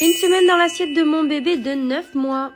Une semaine dans l'assiette de mon bébé de 9 mois.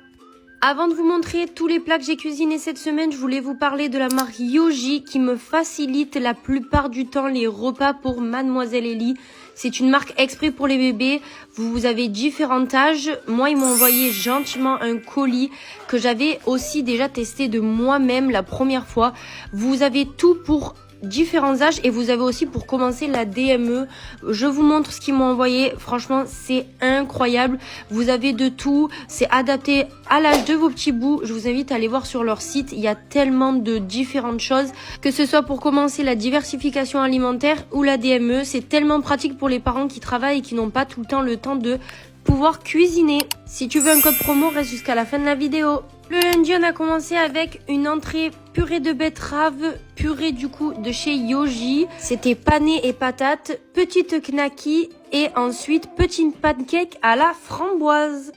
Avant de vous montrer tous les plats que j'ai cuisinés cette semaine, je voulais vous parler de la marque Yoji qui me facilite la plupart du temps les repas pour Mademoiselle Ellie. C'est une marque exprès pour les bébés. Vous avez différents âges. Moi, ils m'ont envoyé gentiment un colis que j'avais aussi déjà testé de moi-même la première fois. Vous avez tout pour différents âges et vous avez aussi pour commencer la DME. Je vous montre ce qu'ils m'ont envoyé. Franchement, c'est incroyable. Vous avez de tout. C'est adapté à l'âge de vos petits bouts. Je vous invite à aller voir sur leur site. Il y a tellement de différentes choses. Que ce soit pour commencer la diversification alimentaire ou la DME. C'est tellement pratique pour les parents qui travaillent et qui n'ont pas tout le temps de pouvoir cuisiner. Si tu veux un code promo, reste jusqu'à la fin de la vidéo. Le lundi, on a commencé avec une entrée purée de betterave, purée du coup de chez Yoji. C'était pané et patates, petite knacky et ensuite petite pancake à la framboise.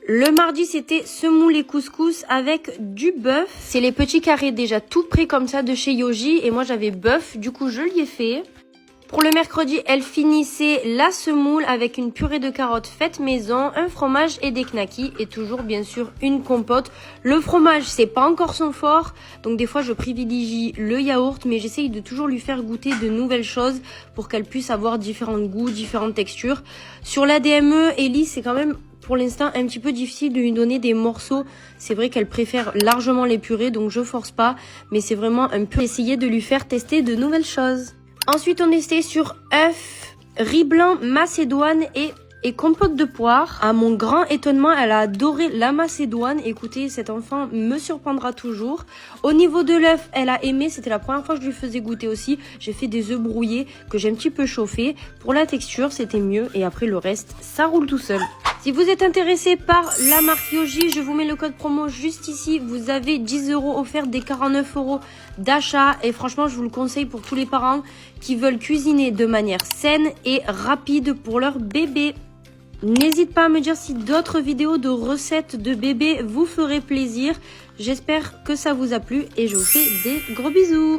Le mardi, c'était semoule et couscous avec du bœuf. C'est les petits carrés déjà tout prêts comme ça de chez Yoji et moi j'avais bœuf, du coup je l'y ai fait. Pour le mercredi, elle finissait la semoule avec une purée de carottes faite maison, un fromage et des knackis et toujours bien sûr une compote. Le fromage, c'est pas encore son fort, donc des fois je privilégie le yaourt, mais j'essaye de toujours lui faire goûter de nouvelles choses pour qu'elle puisse avoir différents goûts, différentes textures. Sur la DME, Ellie, c'est quand même pour l'instant un petit peu difficile de lui donner des morceaux. C'est vrai qu'elle préfère largement les purées, donc je force pas, mais c'est vraiment un peu essayer de lui faire tester de nouvelles choses. Ensuite, on était sur œufs, riz blanc, macédoine et compote de poire. À mon grand étonnement, elle a adoré la macédoine. Écoutez, cet enfant me surprendra toujours. Au niveau de l'œuf, elle a aimé. C'était la première fois que je lui faisais goûter aussi. J'ai fait des œufs brouillés que j'ai un petit peu chauffés. Pour la texture, c'était mieux. Et après, le reste, ça roule tout seul. Si vous êtes intéressé par la marque Yoji, je vous mets le code promo juste ici. Vous avez 10 € offerts des 49 € d'achat. Et franchement, je vous le conseille pour tous les parents qui veulent cuisiner de manière saine et rapide pour leur bébé. N'hésite pas à me dire si d'autres vidéos de recettes de bébé vous feraient plaisir. J'espère que ça vous a plu et je vous fais des gros bisous.